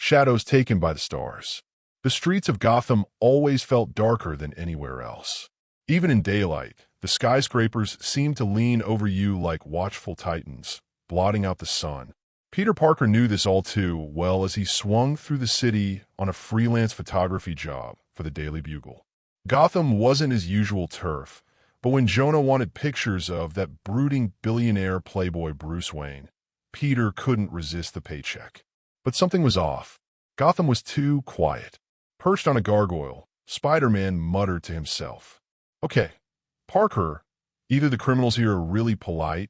shadows taken by the stars. The streets of Gotham always felt darker than anywhere else. Even in daylight, the skyscrapers seemed to lean over you like watchful titans, blotting out the sun. Peter Parker knew this all too well as he swung through the city on a freelance photography job for the Daily Bugle. Gotham wasn't his usual turf, but when Jonah wanted pictures of that brooding billionaire playboy Bruce Wayne, Peter couldn't resist the paycheck. But something was off. Gotham was too quiet. Perched on a gargoyle, Spider-Man muttered to himself, "Okay, Parker, either the criminals here are really polite,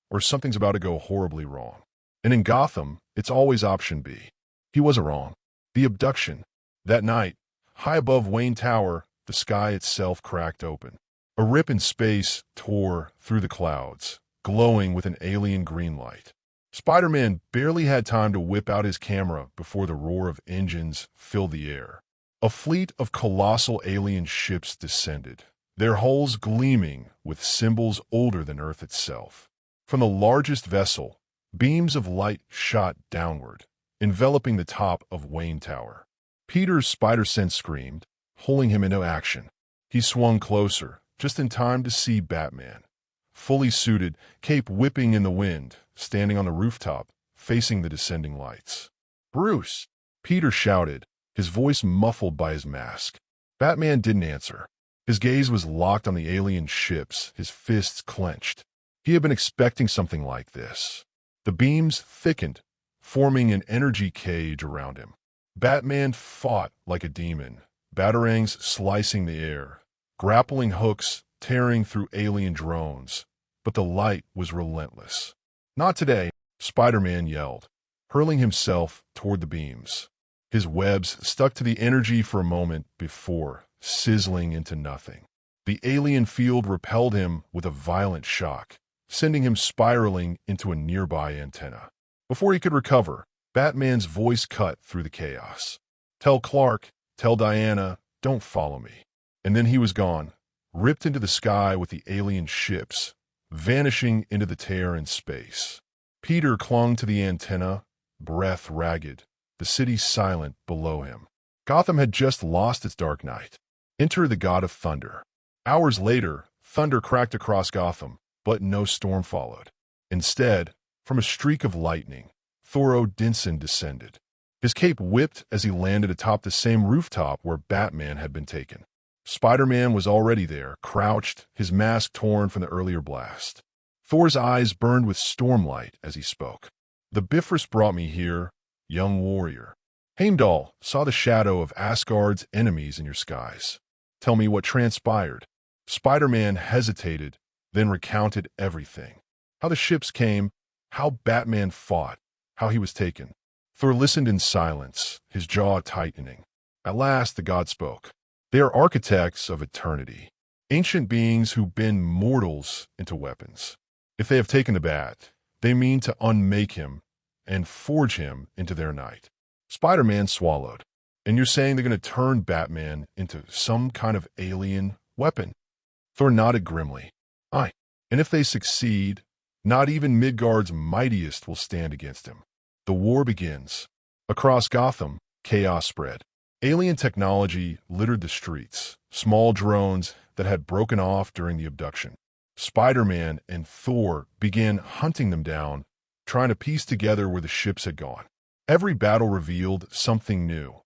or something's about to go horribly wrong." And in Gotham, it's always option B. He wasn't wrong. The abduction. That night, high above Wayne Tower, the sky itself cracked open. A rip in space tore through the clouds, glowing with an alien green light. Spider-Man barely had time to whip out his camera before the roar of engines filled the air. A fleet of colossal alien ships descended, their hulls gleaming with symbols older than Earth itself. From the largest vessel, beams of light shot downward, enveloping the top of Wayne Tower. Peter's spider sense screamed, pulling him into action. He swung closer, just in time to see Batman, fully suited, cape whipping in the wind, standing on the rooftop, facing the descending lights. "Bruce!" Peter shouted, his voice muffled by his mask. Batman didn't answer. His gaze was locked on the alien ships, his fists clenched. He had been expecting something like this. The beams thickened, forming an energy cage around him. Batman fought like a demon, batarangs slicing the air, grappling hooks tearing through alien drones, but the light was relentless. "Not today," Spider-Man yelled, hurling himself toward the beams. His webs stuck to the energy for a moment before sizzling into nothing. The alien field repelled him with a violent shock, sending him spiraling into a nearby antenna. Before he could recover, Batman's voice cut through the chaos. "Tell Clark, tell Diana, don't follow me." And then he was gone, ripped into the sky with the alien ships, vanishing into the tear in space. Peter clung to the antenna, breath ragged, the city silent below him. Gotham had just lost its Dark Knight. Enter the God of Thunder. Hours later, thunder cracked across Gotham, but no storm followed. Instead, from a streak of lightning, Thor Odinson descended. His cape whipped as he landed atop the same rooftop where Batman had been taken. Spider-Man was already there, crouched, his mask torn from the earlier blast. Thor's eyes burned with stormlight as he spoke. "The Bifrost brought me here, young warrior. Heimdall saw the shadow of Asgard's enemies in your skies. Tell me what transpired." Spider-Man hesitated, then recounted everything. How the ships came, how Batman fought, how he was taken. Thor listened in silence, his jaw tightening. At last the god spoke. "They are architects of eternity, ancient beings who bend mortals into weapons. If they have taken the bat, they mean to unmake him and forge him into their knight." Spider-Man swallowed. "And you're saying they're going to turn Batman into some kind of alien weapon?" Thor nodded grimly. "Aye, and if they succeed, not even Midgard's mightiest will stand against him. The war begins." Across Gotham, chaos spread. Alien technology littered the streets, small drones that had broken off during the abduction. Spider-Man and Thor began hunting them down, trying to piece together where the ships had gone. Every battle revealed something new.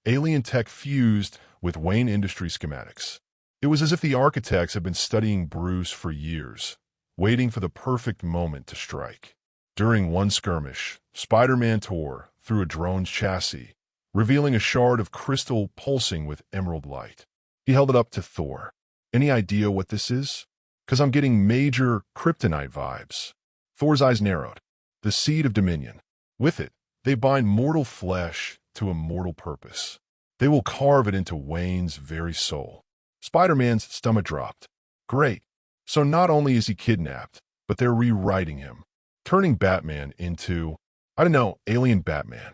Alien tech fused with Wayne Industries schematics. It was as if the architects had been studying Bruce for years, waiting for the perfect moment to strike. During one skirmish, Spider-Man tore through a drone's chassis, revealing a shard of crystal pulsing with emerald light. He held it up to Thor. "Any idea what this is? 'Cause I'm getting major kryptonite vibes." Thor's eyes narrowed. "The seed of dominion. With it, they bind mortal flesh to a mortal purpose. They will carve it into Wayne's very soul." Spider-Man's stomach dropped. "Great. So not only is he kidnapped, but they're rewriting him, turning Batman into, I don't know, alien Batman."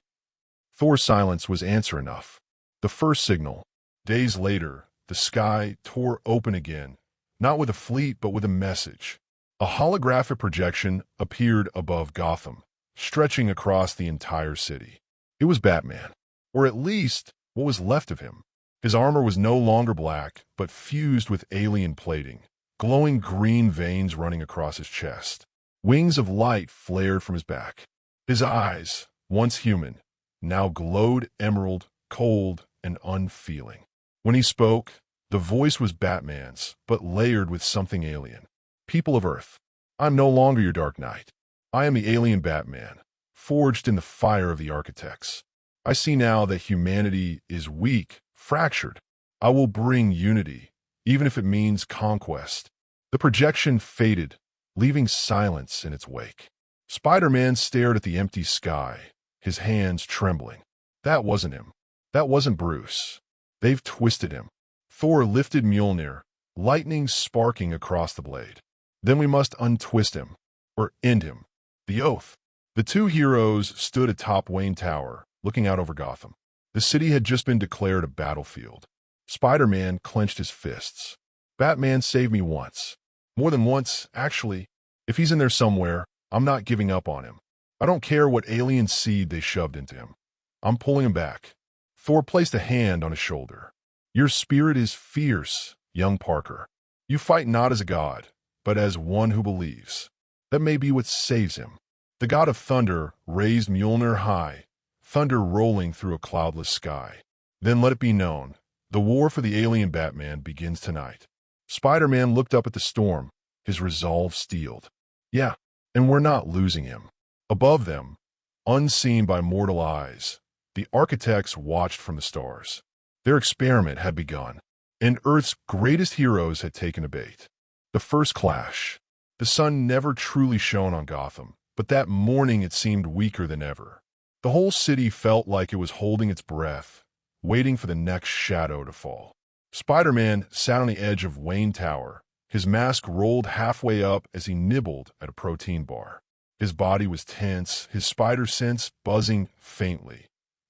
Thor's silence was answer enough. The first signal. Days later, the sky tore open again, not with a fleet but with a message. A holographic projection appeared above Gotham, stretching across the entire city. It was Batman. or at least what was left of him. His armor was no longer black, but fused with alien plating, glowing green veins running across his chest. Wings of light flared from his back. His eyes, once human, now glowed emerald, cold, and unfeeling. When he spoke, the voice was Batman's, but layered with something alien. People of Earth, I'm no longer your Dark Knight. I am the alien Batman, forged in the fire of the architects. I see now that humanity is weak, fractured. I will bring unity, even if it means conquest. The projection faded, leaving silence in its wake. Spider-Man stared at the empty sky, his hands trembling. That wasn't him. That wasn't Bruce. They've twisted him. Thor lifted Mjolnir, lightning sparking across the blade. Then we must untwist him, or end him. The oath. The two heroes stood atop Wayne Tower, looking out over Gotham. The city had just been declared a battlefield. Spider-Man clenched his fists. Batman saved me once. More than once, actually. If he's in there somewhere, I'm not giving up on him. I don't care what alien seed they shoved into him. I'm pulling him back. Thor placed a hand on his shoulder. Your spirit is fierce, young Parker. You fight not as a god, but as one who believes. That may be what saves him. The god of thunder raised Mjolnir high, thunder rolling through a cloudless sky. Then let it be known, the war for the alien Batman begins tonight. Spider-Man looked up at the storm, his resolve steeled. Yeah, and we're not losing him. Above them, unseen by mortal eyes, the architects watched from the stars. Their experiment had begun, and Earth's greatest heroes had taken a bait. The first clash. The sun never truly shone on Gotham, but that morning it seemed weaker than ever. The whole city felt like it was holding its breath, waiting for the next shadow to fall. Spider-Man sat on the edge of Wayne Tower, his mask rolled halfway up as he nibbled at a protein bar. His body was tense, his spider sense buzzing faintly.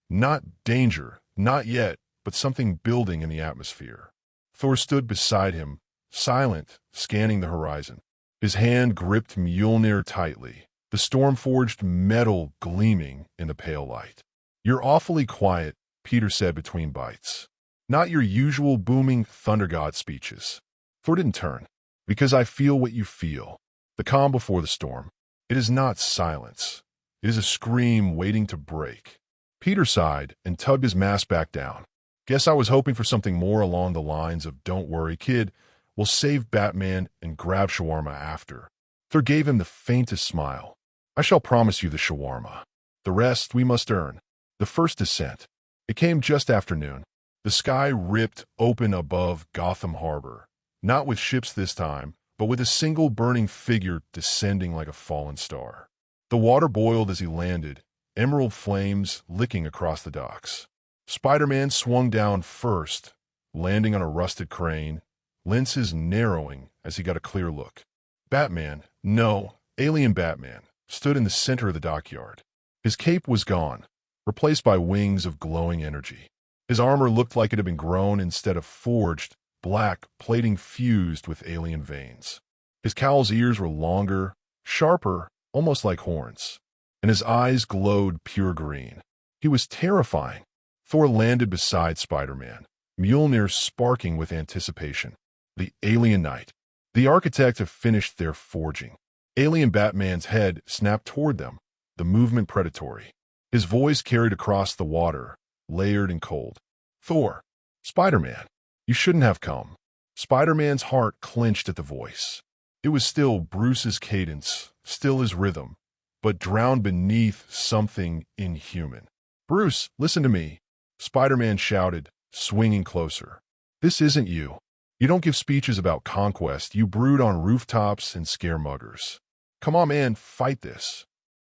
Not danger, not yet, but something building in the atmosphere. Thor stood beside him, silent, scanning the horizon. His hand gripped Mjolnir tightly, the storm-forged metal gleaming in the pale light. You're awfully quiet, Peter said between bites. Not your usual booming Thunder God speeches. Thor didn't turn. Because I feel what you feel. The calm before the storm. It is not silence. It is a scream waiting to break. Peter sighed and tugged his mask back down. Guess I was hoping for something more along the lines of, don't worry, kid. We'll save Batman and grab shawarma after. Thor gave him the faintest smile. I shall promise you the shawarma. The rest we must earn. The first descent. It came just after noon. The sky ripped open above Gotham Harbor. Not with ships this time, but with a single burning figure descending like a fallen star. The water boiled as he landed, emerald flames licking across the docks. Spider-Man swung down first, landing on a rusted crane, lenses narrowing as he got a clear look. Batman, no, alien Batman, stood in the center of the dockyard. His cape was gone, replaced by wings of glowing energy. His armor looked like it had been grown instead of forged, black plating fused with alien veins. His cowl's ears were longer, sharper, almost like horns, and his eyes glowed pure green. He was terrifying. Thor landed beside Spider-Man, Mjolnir sparking with anticipation. The alien knight. The architect had finished their forging. Alien Batman's head snapped toward them, the movement predatory. His voice carried across the water, layered and cold. Thor, Spider-Man, you shouldn't have come. Spider-Man's heart clenched at the voice. It was still Bruce's cadence, still his rhythm, but drowned beneath something inhuman. Bruce, listen to me. Spider-Man shouted, swinging closer. This isn't you. You don't give speeches about conquest. You brood on rooftops and scare muggers. Come on, man, fight this.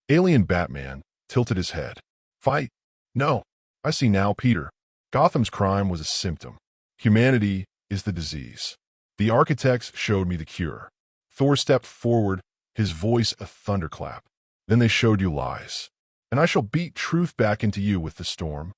Alien Batman tilted his head. Fight? No. I see now, Peter. Gotham's crime was a symptom. Humanity is the disease. The architects showed me the cure. Thor stepped forward, his voice a thunderclap. Then they showed you lies. And I shall beat truth back into you with the storm.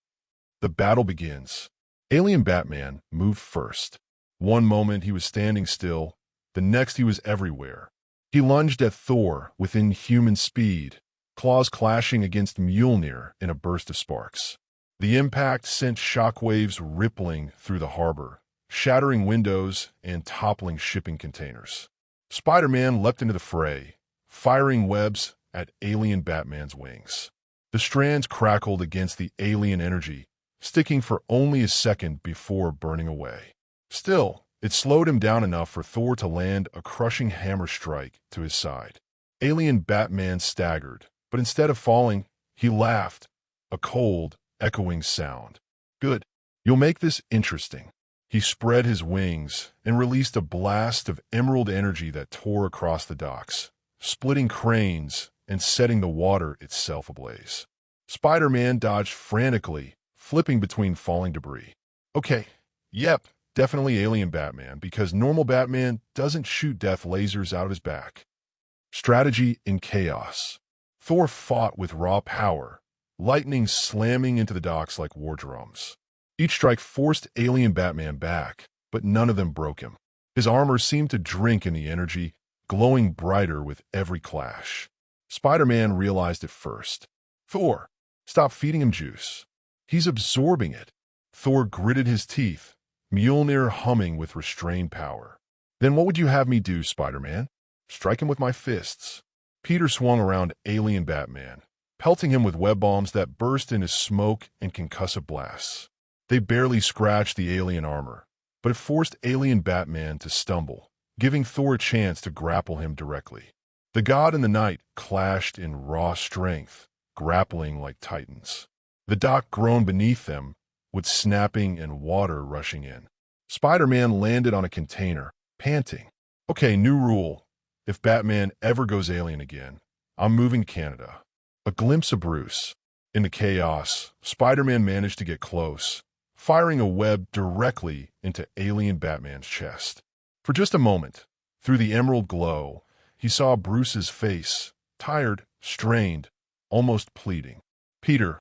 The battle begins. Alien Batman moved first. One moment he was standing still, the next he was everywhere. He lunged at Thor with inhuman speed, claws clashing against Mjolnir in a burst of sparks. The impact sent shockwaves rippling through the harbor, shattering windows and toppling shipping containers. Spider-Man leapt into the fray, firing webs at alien Batman's wings. The strands crackled against the alien energy, sticking for only a second before burning away. Still, it slowed him down enough for Thor to land a crushing hammer strike to his side. Alien Batman staggered, but instead of falling, he laughed, a cold, echoing sound. Good. You'll make this interesting. He spread his wings and released a blast of emerald energy that tore across the docks, splitting cranes and setting the water itself ablaze. Spider-Man dodged frantically, flipping between falling debris. Okay, yep, definitely alien Batman, because normal Batman doesn't shoot death lasers out of his back. Strategy in chaos. Thor fought with raw power, lightning slamming into the docks like war drums. Each strike forced alien Batman back, but none of them broke him. His armor seemed to drink in the energy, glowing brighter with every clash. Spider-Man realized it first. Thor, stop feeding him juice. He's absorbing it. Thor gritted his teeth, Mjolnir humming with restrained power. Then what would you have me do, Spider-Man? Strike him with my fists. Peter swung around alien Batman, pelting him with web bombs that burst into smoke and concussive blasts. They barely scratched the alien armor, but it forced alien Batman to stumble, giving Thor a chance to grapple him directly. The God and the Knight clashed in raw strength, grappling like titans. The dock groaned beneath them, with snapping and water rushing in. Spider-Man landed on a container, panting. Okay, new rule. If Batman ever goes alien again, I'm moving to Canada. A glimpse of Bruce. In the chaos, Spider-Man managed to get close, firing a web directly into alien Batman's chest. For just a moment, through the emerald glow, he saw Bruce's face, tired, strained, almost pleading. Peter.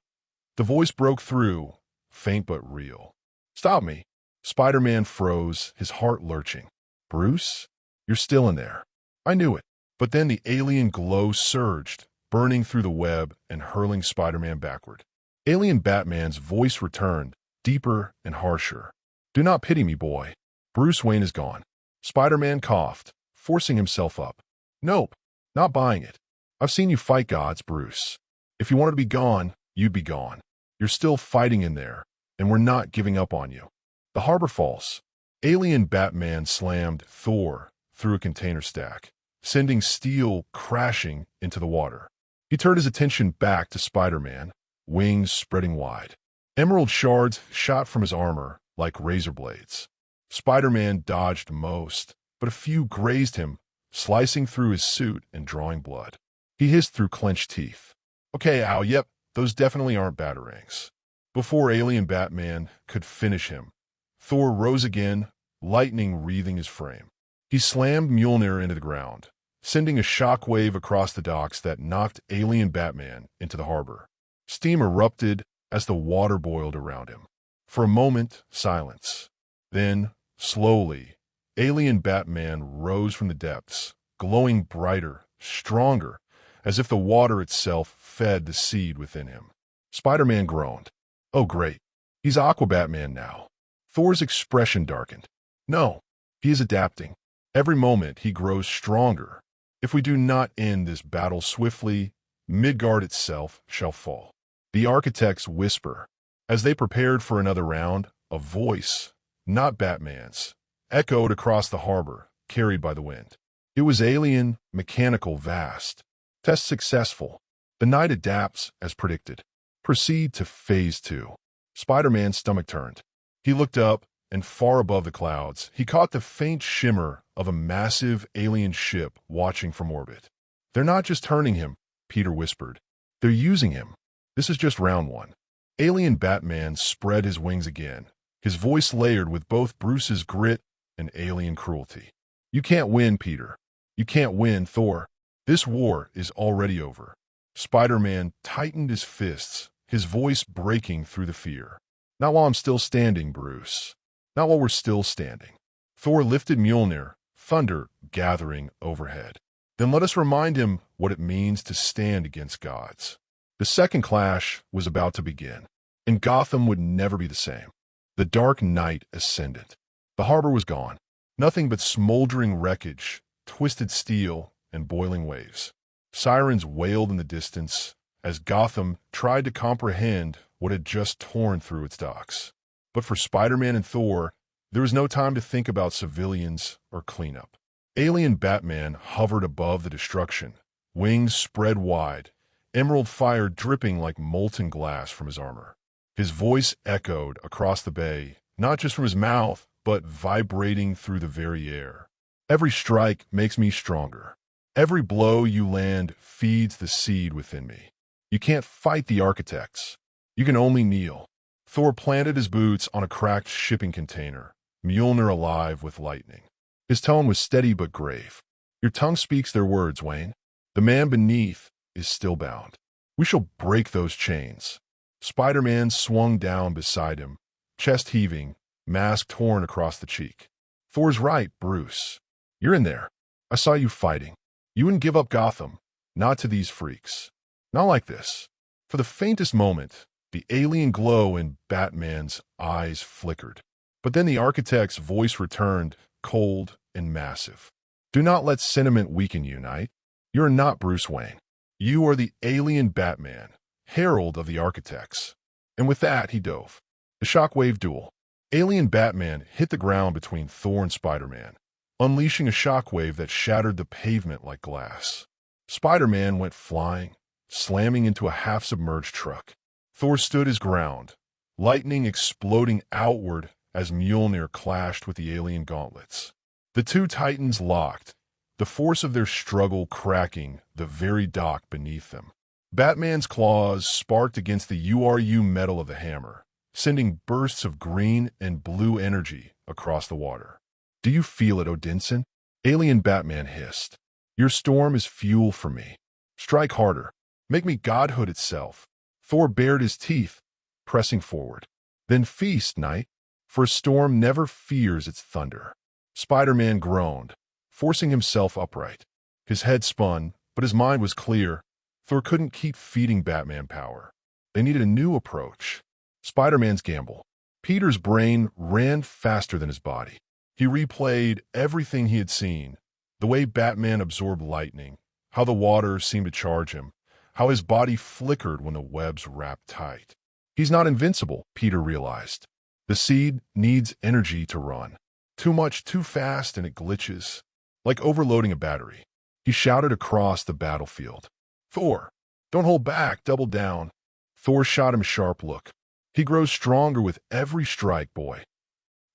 The voice broke through, faint but real. Stop me. Spider-Man froze, his heart lurching. Bruce? You're still in there. I knew it. But then the alien glow surged, burning through the web and hurling Spider-Man backward. Alien Batman's voice returned, deeper and harsher. Do not pity me, boy. Bruce Wayne is gone. Spider-Man coughed, forcing himself up. Nope, not buying it. I've seen you fight gods, Bruce. If you wanted to be gone, you'd be gone. You're still fighting in there, and we're not giving up on you. The harbor falls. Alien Batman slammed Thor through a container stack, sending steel crashing into the water. He turned his attention back to Spider-Man, wings spreading wide. Emerald shards shot from his armor like razor blades. Spider-Man dodged most, but a few grazed him, slicing through his suit and drawing blood. He hissed through clenched teeth. Okay, Al, yep, those definitely aren't batarangs. Before alien Batman could finish him, Thor rose again, lightning wreathing his frame. He slammed Mjolnir into the ground, sending a shockwave across the docks that knocked alien Batman into the harbor. Steam erupted as the water boiled around him. For a moment, silence. Then, slowly, alien Batman rose from the depths, glowing brighter, stronger, as if the water itself fed the seed within him. Spider-Man groaned. Oh, great. He's Aqua-Batman now. Thor's expression darkened. No, he is adapting. Every moment he grows stronger. If we do not end this battle swiftly, Midgard itself shall fall. The architects whisper. As they prepared for another round, a voice, not Batman's, echoed across the harbor, carried by the wind. It was alien, mechanical, vast. Test successful. The Knight adapts as predicted. Proceed to Phase 2. Spider-Man's stomach turned. He looked up, and far above the clouds, he caught the faint shimmer of a massive alien ship watching from orbit. They're not just turning him, Peter whispered. They're using him. This is just round one. Alien Batman spread his wings again, his voice layered with both Bruce's grit and alien cruelty. You can't win, Peter. You can't win, Thor. This war is already over. Spider-Man tightened his fists, his voice breaking through the fear. Not while I'm still standing, Bruce. Not while we're still standing. Thor lifted Mjolnir, thunder gathering overhead. Then let us remind him what it means to stand against gods. The second clash was about to begin. and Gotham would never be the same. The dark night ascended. The harbor was gone. Nothing but smoldering wreckage, twisted steel, and boiling waves. Sirens wailed in the distance as Gotham tried to comprehend what had just torn through its docks. But for Spider-Man and Thor, there was no time to think about civilians or cleanup. Alien Batman hovered above the destruction, wings spread wide, emerald fire dripping like molten glass from his armor. His voice echoed across the bay, not just from his mouth, but vibrating through the very air. Every strike makes me stronger. Every blow you land feeds the seed within me. You can't fight the architects. You can only kneel. Thor planted his boots on a cracked shipping container, Mjolnir alive with lightning. His tone was steady but grave. Your tongue speaks their words, Wayne. The man beneath is still bound. We shall break those chains. Spider-Man swung down beside him, chest heaving, mask torn across the cheek. Thor's right, Bruce. You're in there. I saw you fighting. You wouldn't give up Gotham. Not to these freaks. Not like this. For the faintest moment, the alien glow in Batman's eyes flickered. But then the architect's voice returned, cold and massive. Do not let sentiment weaken you, Knight. You are not Bruce Wayne. You are the alien Batman, herald of the architects. And with that, he dove. The shockwave duel. Alien Batman hit the ground between Thor and Spider-Man, unleashing a shockwave that shattered the pavement like glass. Spider-Man went flying, slamming into a half-submerged truck. Thor stood his ground, lightning exploding outward as Mjolnir clashed with the alien gauntlets. The two titans locked, the force of their struggle cracking the very dock beneath them. Batman's claws sparked against the URU metal of the hammer, sending bursts of green and blue energy across the water. Do you feel it, Odinson? Alien Batman hissed. Your storm is fuel for me. Strike harder. Make me godhood itself. Thor bared his teeth, pressing forward. Then feast, Knight, for a storm never fears its thunder. Spider-Man groaned, forcing himself upright. His head spun, but his mind was clear. Thor couldn't keep feeding Batman power. They needed a new approach. Spider-Man's gamble. Peter's brain ran faster than his body. He replayed everything he had seen, the way Batman absorbed lightning, how the water seemed to charge him, how his body flickered when the webs wrapped tight. He's not invincible, Peter realized. The seed needs energy to run. Too much, too fast, and it glitches, like overloading a battery. He shouted across the battlefield. Thor, don't hold back, double down. Thor shot him a sharp look. He grows stronger with every strike, boy.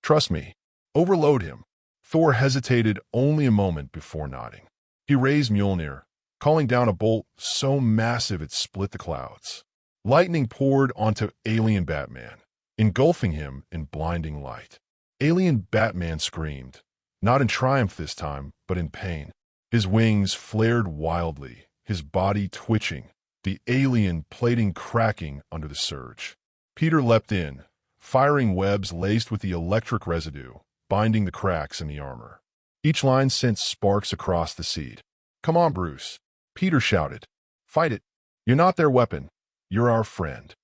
Trust me. Overload him. Thor hesitated only a moment before nodding. He raised Mjolnir, calling down a bolt so massive it split the clouds. Lightning poured onto Alien Batman, engulfing him in blinding light. Alien Batman screamed, not in triumph this time, but in pain. His wings flared wildly, his body twitching, the alien plating cracking under the surge. Peter leapt in, firing webs laced with the electric residue, binding the cracks in the armor. Each line sent sparks across the seed. Come on, Bruce. Peter shouted. Fight it. You're not their weapon. You're our friend.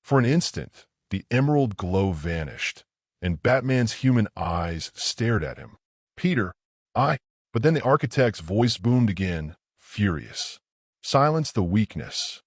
For an instant, the emerald glow vanished, and Batman's human eyes stared at him. Peter, But then the architect's voice boomed again, furious. Silence the weakness.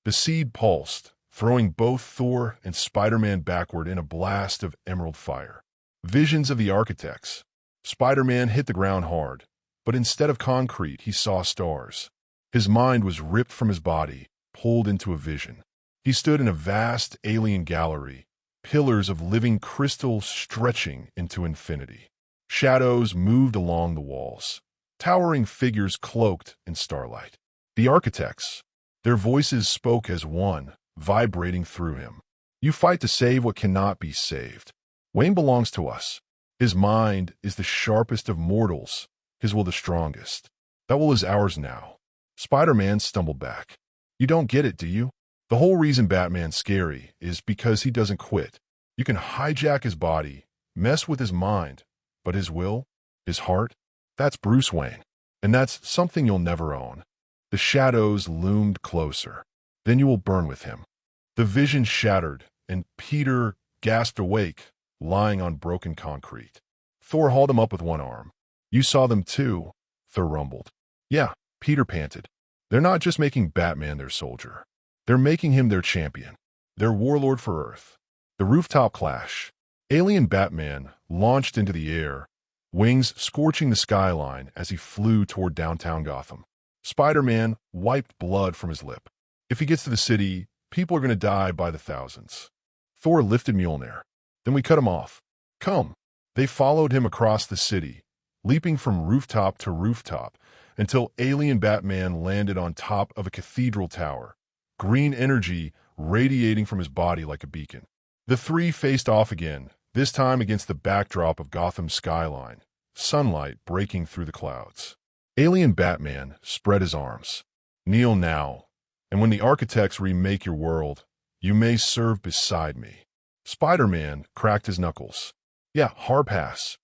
The seed pulsed, throwing both Thor and Spider-Man backward in a blast of emerald fire. Visions of the architects. Spider-Man hit the ground hard, but instead of concrete, he saw stars. His mind was ripped from his body, pulled into a vision. He stood in a vast alien gallery, pillars of living crystal stretching into infinity. Shadows moved along the walls, towering figures cloaked in starlight. The architects, their voices spoke as one, vibrating through him. You fight to save what cannot be saved. Wayne belongs to us. His mind is the sharpest of mortals, his will the strongest. That will is ours now. Spider-Man stumbled back. You don't get it, do you? The whole reason Batman's scary is because he doesn't quit. You can hijack his body, mess with his mind, but his will, his heart, that's Bruce Wayne. And that's something you'll never own. The shadows loomed closer. Then you will burn with him. The vision shattered, and Peter gasped awake, lying on broken concrete. Thor hauled him up with one arm. "You saw them too," Thor rumbled. "Yeah," Peter panted. "They're not just making Batman their soldier. They're making him their champion, their warlord for Earth." The rooftop clash. Alien Batman launched into the air, wings scorching the skyline as he flew toward downtown Gotham. Spider-Man wiped blood from his lip. If he gets to the city, people are going to die by the thousands. Thor lifted Mjolnir. "Then we cut him off." "Come." They followed him across the city, leaping from rooftop to rooftop, until Alien Batman landed on top of a cathedral tower, green energy radiating from his body like a beacon. The three faced off again, this time against the backdrop of Gotham's skyline, sunlight breaking through the clouds. Alien Batman spread his arms. "Kneel now, and when the architects remake your world, you may serve beside me." Spider-Man cracked his knuckles. "Yeah, hard pass."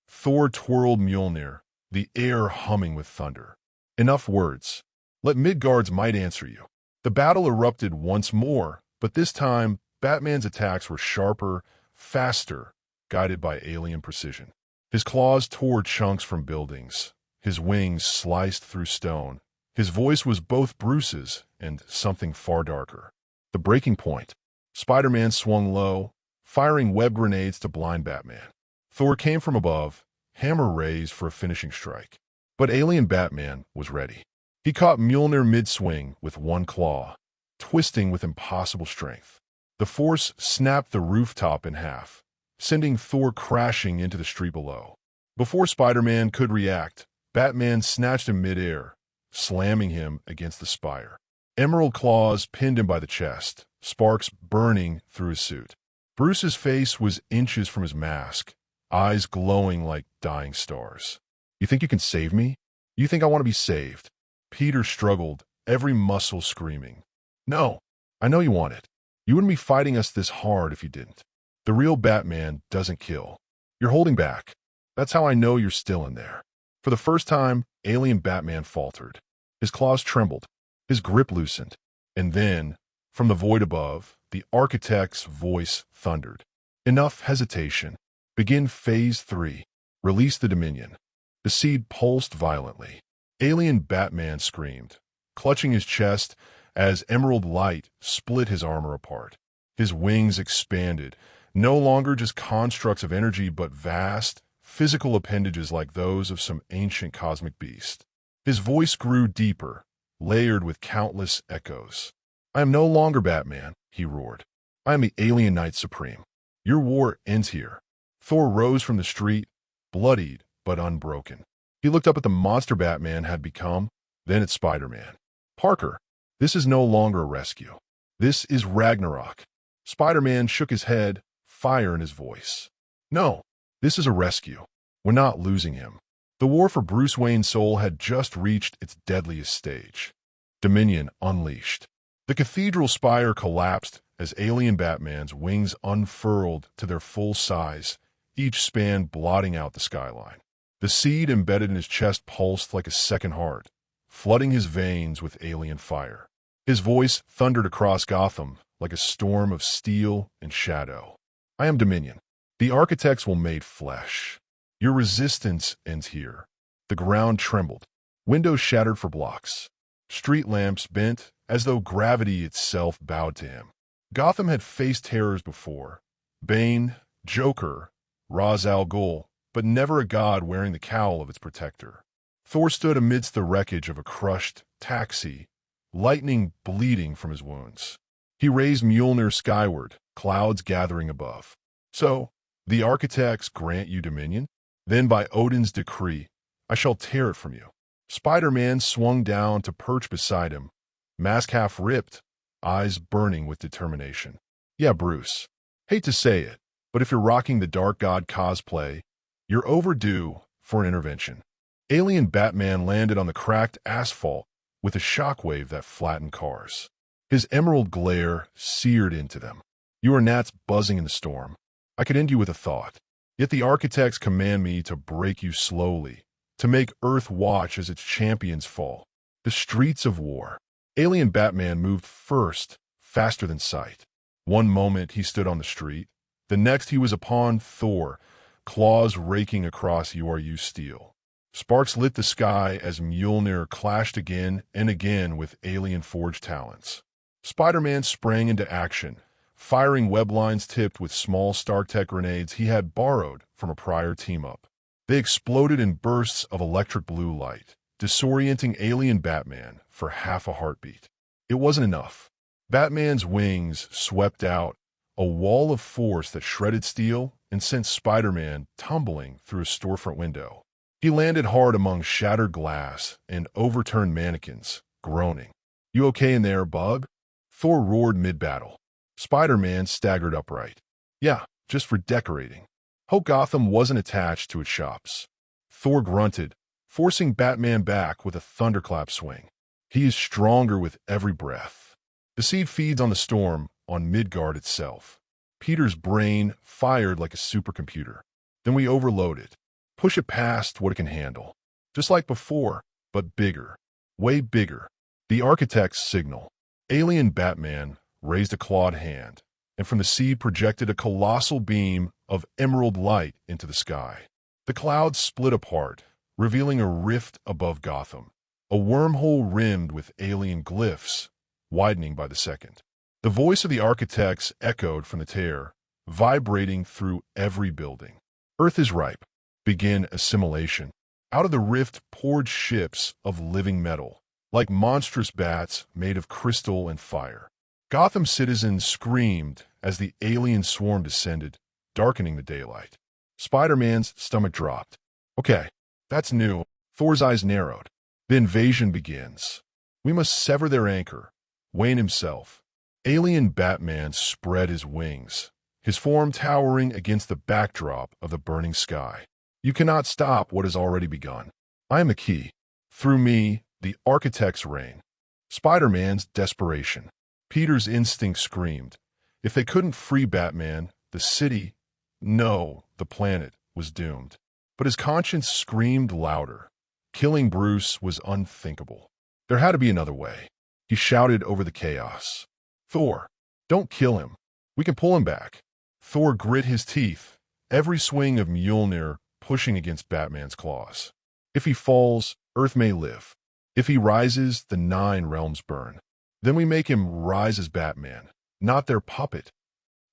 Thor twirled Mjolnir, the air humming with thunder. "Enough words. Let Midgard's might answer you." The battle erupted once more, but this time Batman's attacks were sharper, faster, guided by alien precision. His claws tore chunks from buildings. His wings sliced through stone. His voice was both Bruce's and something far darker. The breaking point. Spider-Man swung low, firing web grenades to blind Batman. Thor came from above, hammer raised for a finishing strike. But Alien Batman was ready. He caught Mjolnir mid-swing with one claw, twisting with impossible strength. The force snapped the rooftop in half, sending Thor crashing into the street below. Before Spider-Man could react, Batman snatched him mid-air, slamming him against the spire. Emerald claws pinned him by the chest, sparks burning through his suit. Bruce's face was inches from his mask, eyes glowing like dying stars. "You think you can save me? You think I want to be saved?" Peter struggled, every muscle screaming. "No, I know you want it. You wouldn't be fighting us this hard if you didn't. The real Batman doesn't kill. You're holding back. That's how I know you're still in there." For the first time, Alien Batman faltered. His claws trembled, his grip loosened, and then, from the void above, the architect's voice thundered. "Enough hesitation. Begin Phase 3. Release the Dominion." The seed pulsed violently. Alien Batman screamed, clutching his chest as emerald light split his armor apart. His wings expanded, no longer just constructs of energy but vast, physical appendages like those of some ancient cosmic beast. His voice grew deeper, layered with countless echoes. "I am no longer Batman," he roared. "I am the Alien Knight Supreme. Your war ends here." Thor rose from the street, bloodied but unbroken. He looked up at the monster Batman had become, then at Spider-Man. "Parker, this is no longer a rescue. This is Ragnarok." Spider-Man shook his head, fire in his voice. "No, this is a rescue. We're not losing him." The war for Bruce Wayne's soul had just reached its deadliest stage. Dominion unleashed. The cathedral spire collapsed as Alien Batman's wings unfurled to their full size, each span blotting out the skyline. The seed embedded in his chest pulsed like a second heart, flooding his veins with alien fire. His voice thundered across Gotham like a storm of steel and shadow. "I am Dominion. The architects will made flesh. Your resistance ends here." The ground trembled. Windows shattered for blocks. Street lamps bent as though gravity itself bowed to him. Gotham had faced terrors before. Bane, Joker, Ra's al Ghul, but never a god wearing the cowl of its protector. Thor stood amidst the wreckage of a crushed taxi, lightning bleeding from his wounds. He raised Mjolnir skyward, clouds gathering above. "So, the architects grant you dominion? Then by Odin's decree, I shall tear it from you." Spider-Man swung down to perch beside him, mask half ripped, eyes burning with determination. "Yeah, Bruce. Hate to say it, but if you're rocking the Dark God cosplay, you're overdue for an intervention." Alien Batman landed on the cracked asphalt with a shockwave that flattened cars. His emerald glare seared into them. "You are gnats buzzing in the storm. I could end you with a thought. Yet the architects command me to break you slowly, to make Earth watch as its champions fall. The streets of war." Alien Batman moved first, faster than sight. One moment he stood on the street, the next he was upon Thor, claws raking across URU steel. Sparks lit the sky as Mjolnir clashed again and again with alien-forged talents. Spider-Man sprang into action, firing web lines tipped with small StarTech grenades he had borrowed from a prior team-up. They exploded in bursts of electric blue light, disorienting alien Batman for half a heartbeat. It wasn't enough. Batman's wings swept out, a wall of force that shredded steel and sent Spider-Man tumbling through a storefront window. He landed hard among shattered glass and overturned mannequins, groaning. "You okay in there, bug?" Thor roared mid-battle. Spider-Man staggered upright. "Yeah, just for decorating." Hope Gotham wasn't attached to its shops. Thor grunted, forcing Batman back with a thunderclap swing. He is stronger with every breath. The seed feeds on the storm, on Midgard itself. Peter's brain fired like a supercomputer. Then we overload it. Push it past what it can handle. Just like before, but bigger. Way bigger. The architect's signal. Alien Batman raised a clawed hand, and from the sea projected a colossal beam of emerald light into the sky. The clouds split apart, revealing a rift above Gotham. A wormhole rimmed with alien glyphs, widening by the second. The voice of the architects echoed from the tear, vibrating through every building. "Earth is ripe. Begin assimilation." Out of the rift poured ships of living metal, like monstrous bats made of crystal and fire. Gotham citizens screamed as the alien swarm descended, darkening the daylight. Spider-Man's stomach dropped. "Okay, that's new." Thor's eyes narrowed. "The invasion begins. We must sever their anchor." Wayne himself. Alien Batman spread his wings, his form towering against the backdrop of the burning sky. "You cannot stop what has already begun. I am the key. Through me, the architects reign." Spider-Man's desperation. Peter's instinct screamed. If they couldn't free Batman, the city, no, the planet, was doomed. But his conscience screamed louder. Killing Bruce was unthinkable. There had to be another way. He shouted over the chaos. "Thor, don't kill him. We can pull him back." Thor grit his teeth, every swing of Mjolnir pushing against Batman's claws. If he falls, Earth may live. If he rises, the 9 realms burn. Then we make him rise as Batman, not their puppet.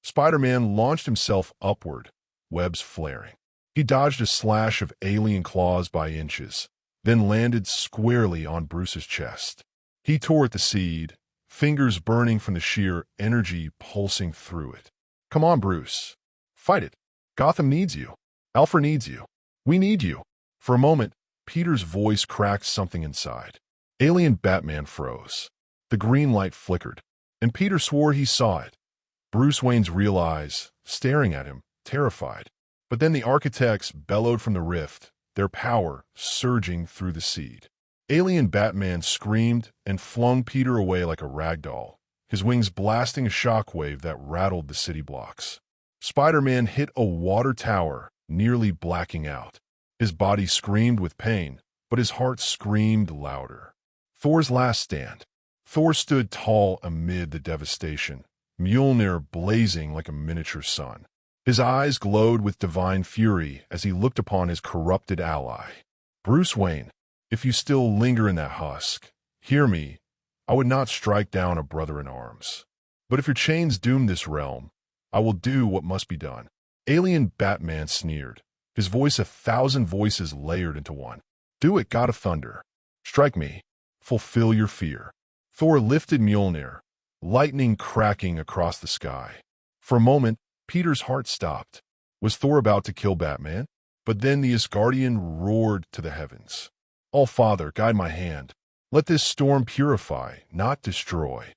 Spider-Man launched himself upward, webs flaring. He dodged a slash of alien claws by inches, then landed squarely on Bruce's chest. He tore at the seed, fingers burning from the sheer energy pulsing through it. "Come on, Bruce. Fight it. Gotham needs you. Alfred needs you. We need you." For a moment, Peter's voice cracked something inside. Alien Batman froze. The green light flickered, and Peter swore he saw it. Bruce Wayne's real eyes, staring at him, terrified. But then the architects bellowed from the rift, their power surging through the seed. Alien Batman screamed and flung Peter away like a rag doll, his wings blasting a shockwave that rattled the city blocks. Spider-Man hit a water tower, nearly blacking out. His body screamed with pain, but his heart screamed louder. Thor's last stand. Thor stood tall amid the devastation, Mjolnir blazing like a miniature sun. His eyes glowed with divine fury as he looked upon his corrupted ally. "Bruce Wayne, if you still linger in that husk, hear me. I would not strike down a brother in arms. But if your chains doom this realm, I will do what must be done." Alien Batman sneered, his voice 1,000 voices layered into one. "Do it, God of Thunder. Strike me. Fulfill your fear." Thor lifted Mjolnir, lightning cracking across the sky. For a moment, Peter's heart stopped. Was Thor about to kill Batman? But then the Asgardian roared to the heavens. "All-Father, guide my hand. Let this storm purify, not destroy."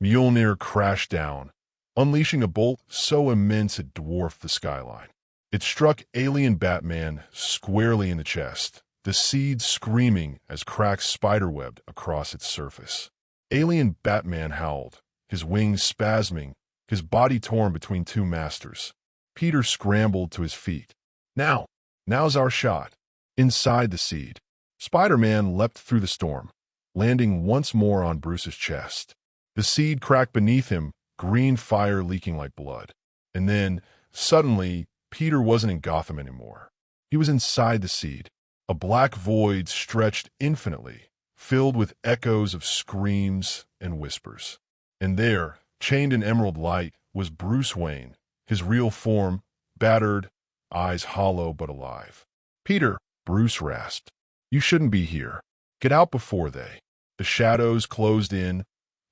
Mjolnir crashed down, unleashing a bolt so immense it dwarfed the skyline. It struck alien Batman squarely in the chest, the seed screaming as cracks spiderwebbed across its surface. Alien Batman howled, his wings spasming, his body torn between 2 masters. Peter scrambled to his feet. Now's our shot." Inside the seed, Spider-Man leapt through the storm, landing once more on Bruce's chest. The seed cracked beneath him, green fire leaking like blood. And then, suddenly, Peter wasn't in Gotham anymore. He was inside the seed. A black void stretched infinitely, filled with echoes of screams and whispers. And there, chained in emerald light, was Bruce Wayne, his real form, battered, eyes hollow but alive. "Peter," Bruce rasped, "you shouldn't be here. Get out before they." The shadows closed in,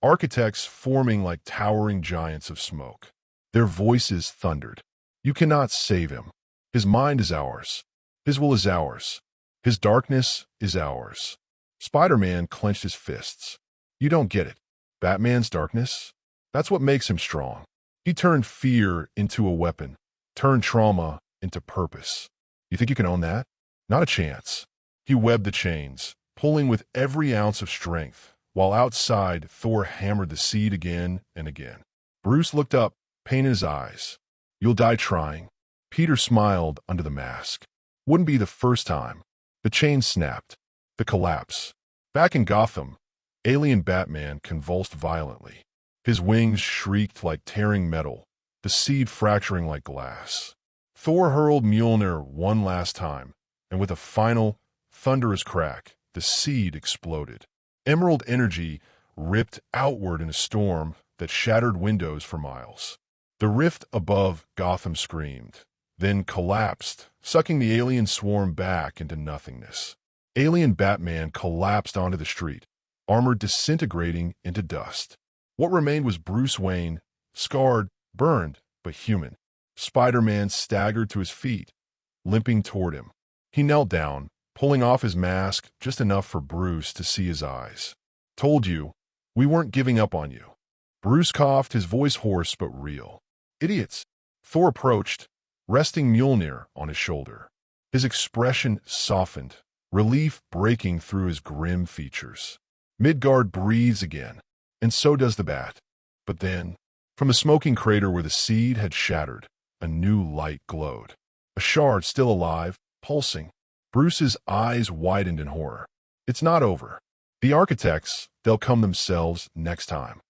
architects forming like towering giants of smoke. Their voices thundered. "You cannot save him. His mind is ours. His will is ours. His darkness is ours." Spider-Man clenched his fists. "You don't get it. Batman's darkness? That's what makes him strong. He turned fear into a weapon, turned trauma into purpose. You think you can own that? Not a chance." He webbed the chains, pulling with every ounce of strength, while outside Thor hammered the seed again and again. Bruce looked up, pain in his eyes. "You'll die trying." Peter smiled under the mask. "Wouldn't be the first time." The chain snapped. The collapse. Back in Gotham, alien Batman convulsed violently. His wings shrieked like tearing metal, the seed fracturing like glass. Thor hurled Mjolnir one last time, and with a final, thunderous crack, the seed exploded. Emerald energy ripped outward in a storm that shattered windows for miles. The rift above Gotham screamed, then collapsed, sucking the alien swarm back into nothingness. Alien Batman collapsed onto the street, armor disintegrating into dust. What remained was Bruce Wayne, scarred, burned, but human. Spider-Man staggered to his feet, limping toward him. He knelt down, pulling off his mask just enough for Bruce to see his eyes. "Told you, we weren't giving up on you." Bruce coughed, his voice hoarse but real. "Idiots." Thor approached, resting Mjolnir on his shoulder. His expression softened, relief breaking through his grim features. Midgard breathes again, and so does the bat. But then, from the smoking crater where the seed had shattered, a new light glowed. A shard still alive, pulsing. Bruce's eyes widened in horror. It's not over. The architects, they'll come themselves next time.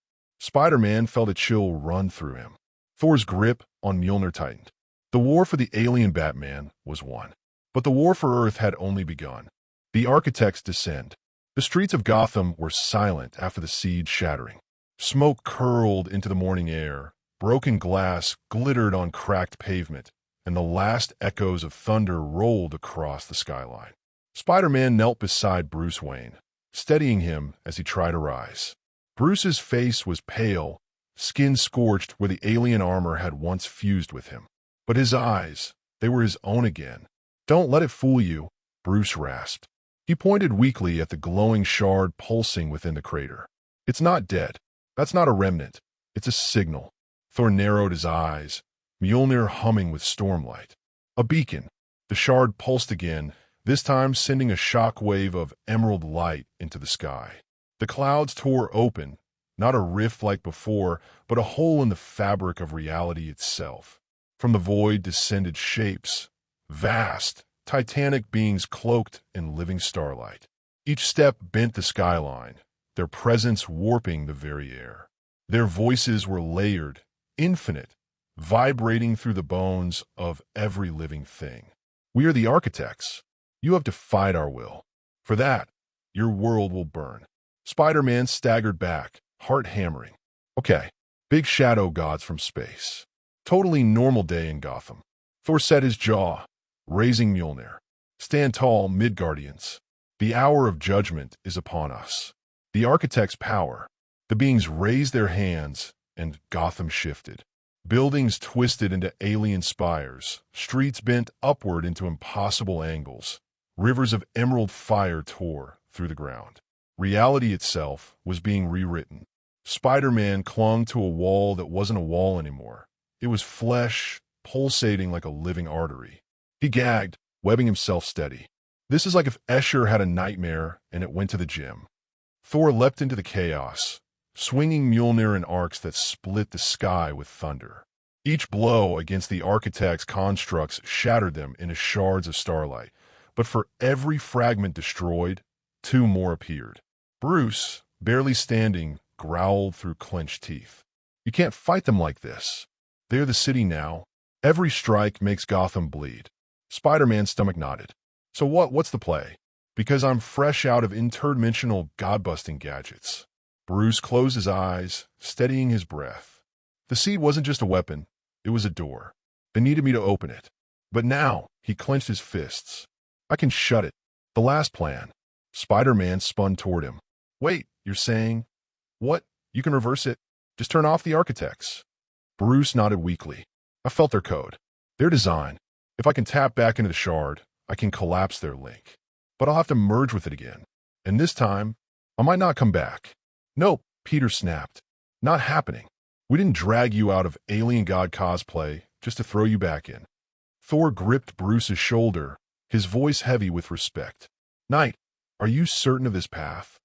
Spider-Man felt a chill run through him. Thor's grip on Mjolnir tightened. The war for the alien Batman was won. But the war for Earth had only begun. The architects descend. The streets of Gotham were silent after the seed shattering. Smoke curled into the morning air, broken glass glittered on cracked pavement, and the last echoes of thunder rolled across the skyline. Spider-Man knelt beside Bruce Wayne, steadying him as he tried to rise. Bruce's face was pale, skin scorched where the alien armor had once fused with him. But his eyes, they were his own again. "Don't let it fool you," Bruce rasped. He pointed weakly at the glowing shard pulsing within the crater. "It's not dead. That's not a remnant. It's a signal." Thor narrowed his eyes, Mjolnir humming with stormlight. A beacon. The shard pulsed again, this time sending a shock wave of emerald light into the sky. The clouds tore open, not a rift like before, but a hole in the fabric of reality itself. From the void descended shapes, vast, titanic beings cloaked in living starlight. Each step bent the skyline, their presence warping the very air. Their voices were layered, infinite, vibrating through the bones of every living thing. "We are the architects. You have defied our will. For that, your world will burn." Spider-Man staggered back, heart hammering. "Okay, big shadow gods from space. Totally normal day in Gotham." Thor set his jaw, raising Mjolnir. "Stand tall, Midgardians. The hour of judgment is upon us." The architect's power. The beings raised their hands, and Gotham shifted. Buildings twisted into alien spires, streets bent upward into impossible angles. Rivers of emerald fire tore through the ground. Reality itself was being rewritten. Spider-Man clung to a wall that wasn't a wall anymore. It was flesh, pulsating like a living artery. He gagged, webbing himself steady. This is like if Escher had a nightmare and it went to the gym. Thor leapt into the chaos, swinging Mjolnir in arcs that split the sky with thunder. Each blow against the architect's constructs shattered them into shards of starlight, but for every fragment destroyed, two more appeared. Bruce, barely standing, growled through clenched teeth. You can't fight them like this. They're the city now. Every strike makes Gotham bleed. Spider-Man's stomach nodded. So what's the play? Because I'm fresh out of interdimensional god-busting gadgets. Bruce closed his eyes, steadying his breath. The seed wasn't just a weapon, it was a door. They needed me to open it. But now, he clenched his fists. I can shut it. The last plan. Spider-Man spun toward him. Wait, you're saying? What? You can reverse it? Just turn off the architects. Bruce nodded weakly. I felt their code. Their design. If I can tap back into the shard, I can collapse their link. But I'll have to merge with it again. And this time, I might not come back. Nope, Peter snapped. Not happening. We didn't drag you out of alien god cosplay just to throw you back in. Thor gripped Bruce's shoulder, his voice heavy with respect. Knight, are you certain of this path?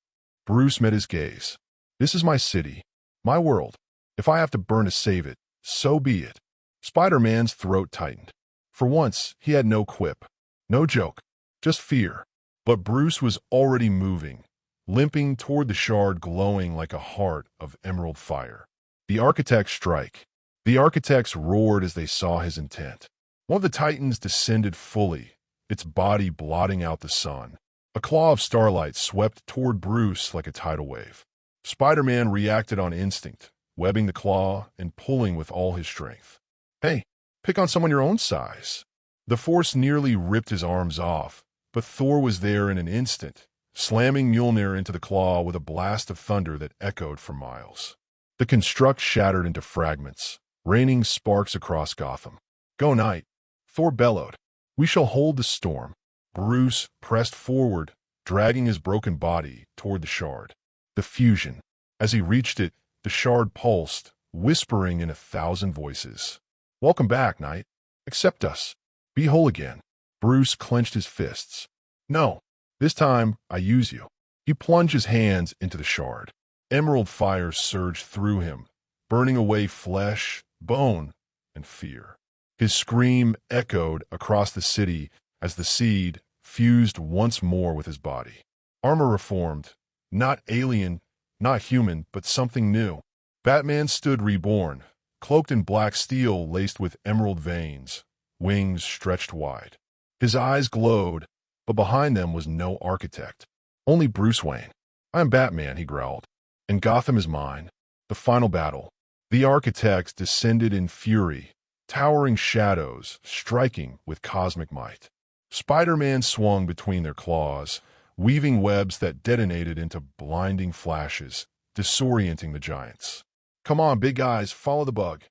Bruce met his gaze. This is my city, my world. If I have to burn to save it, so be it. Spider-Man's throat tightened. For once, he had no quip, no joke, just fear. But Bruce was already moving, limping toward the shard glowing like a heart of emerald fire. The architects strike. The architects roared as they saw his intent. One of the titans descended fully, its body blotting out the sun. A claw of starlight swept toward Bruce like a tidal wave. Spider-Man reacted on instinct, webbing the claw and pulling with all his strength. Hey, pick on someone your own size. The force nearly ripped his arms off, but Thor was there in an instant, slamming Mjolnir into the claw with a blast of thunder that echoed for miles. The construct shattered into fragments, raining sparks across Gotham. Go, Knight, Thor bellowed. We shall hold the storm. Bruce pressed forward, dragging his broken body toward the shard. The fusion. As he reached it, the shard pulsed, whispering in 1,000 voices. Welcome back, Knight. Accept us. Be whole again. Bruce clenched his fists. No, this time I use you. He plunged his hands into the shard. Emerald fire surged through him, burning away flesh, bone, and fear. His scream echoed across the city as the seed fused once more with his body. Armor reformed, not alien, not human, but something new. Batman stood reborn, cloaked in black steel laced with emerald veins, wings stretched wide. His eyes glowed, but behind them was no architect. Only Bruce Wayne. I am Batman, he growled. And Gotham is mine. The final battle. The architects descended in fury, towering shadows, striking with cosmic might. Spider-Man swung between their claws, weaving webs that detonated into blinding flashes, disorienting the giants. Come on, big guys, follow the bug.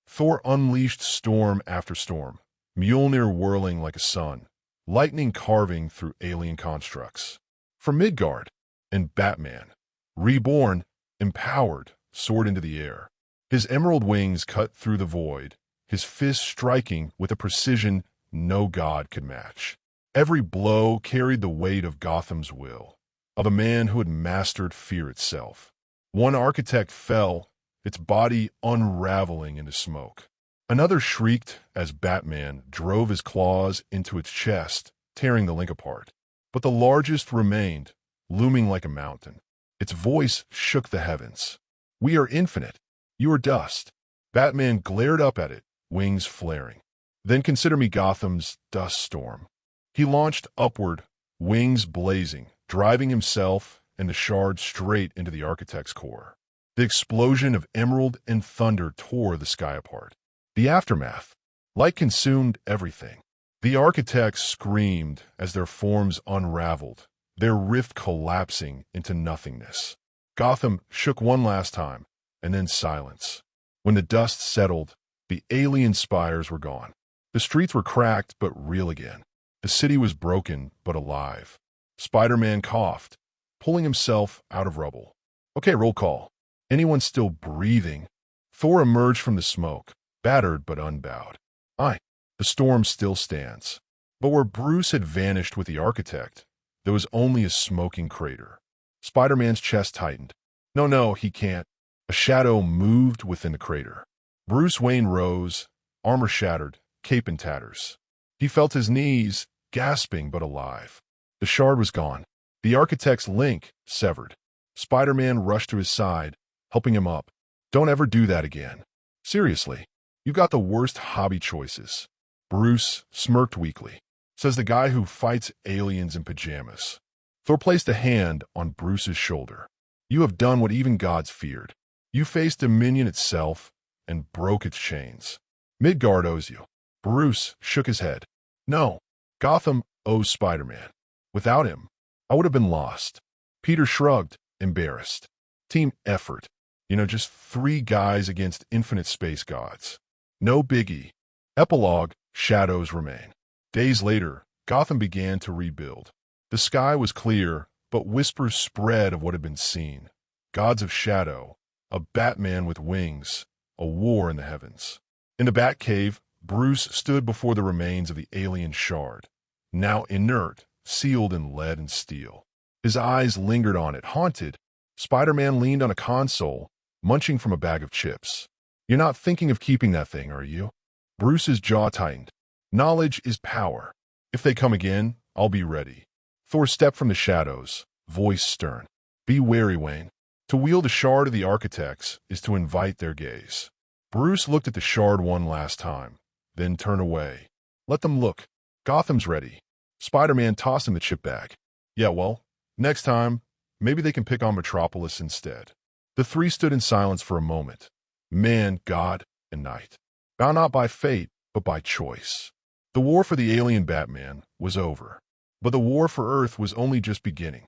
Thor unleashed storm after storm, Mjolnir whirling like a sun, lightning carving through alien constructs. From Midgard, and Batman, reborn, empowered, soared into the air. His emerald wings cut through the void, his fists striking with a precision no god could match. Every blow carried the weight of Gotham's will, of a man who had mastered fear itself. One architect fell, its body unraveling into smoke. Another shrieked as Batman drove his claws into its chest, tearing the link apart. But the largest remained, looming like a mountain. Its voice shook the heavens. We are infinite. You are dust. Batman glared up at it, wings flaring. Then consider me Gotham's dust storm. He launched upward, wings blazing, driving himself and the shard straight into the architect's core. The explosion of emerald and thunder tore the sky apart. The aftermath. Light consumed everything. The architects screamed as their forms unraveled, their rift collapsing into nothingness. Gotham shook one last time, and then silence. When the dust settled, the alien spires were gone. The streets were cracked but real again. The city was broken but alive. Spider-Man coughed, pulling himself out of rubble. Okay, roll call. Anyone still breathing? Thor emerged from the smoke, battered but unbowed. Aye, the storm still stands. But where Bruce had vanished with the architect, there was only a smoking crater. Spider-Man's chest tightened. No, he can't. A shadow moved within the crater. Bruce Wayne rose, armor shattered, cape in tatters. He felt his knees, gasping but alive. The shard was gone. The architect's link severed. Spider-Man rushed to his side, helping him up. Don't ever do that again. Seriously, you've got the worst hobby choices. Bruce smirked weakly. Says the guy who fights aliens in pajamas. Thor placed a hand on Bruce's shoulder. You have done what even gods feared. You faced Dominion itself and broke its chains. Midgard owes you. Bruce shook his head. No, Gotham owes Spider-Man. Without him, I would have been lost. Peter shrugged, embarrassed. Team effort. Just 3 guys against infinite space gods. No biggie. Epilogue, shadows remain. Days later, Gotham began to rebuild. The sky was clear, but whispers spread of what had been seen. Gods of shadow, a Batman with wings, a war in the heavens. In the Batcave, Bruce stood before the remains of the alien shard, now inert, sealed in lead and steel. His eyes lingered on it, haunted. Spider-Man leaned on a console, munching from a bag of chips. You're not thinking of keeping that thing, are you? Bruce's jaw tightened. Knowledge is power. If they come again, I'll be ready. Thor stepped from the shadows, voice stern. Be wary, Wayne. To wield a shard of the architects is to invite their gaze. Bruce looked at the shard one last time, then turned away. Let them look. Gotham's ready. Spider-Man tossed him the chip bag. Yeah, well, next time, maybe they can pick on Metropolis instead. The 3 stood in silence for a moment. Man, God, and night. Bound not by fate, but by choice. The war for the alien Batman was over. But the war for Earth was only just beginning.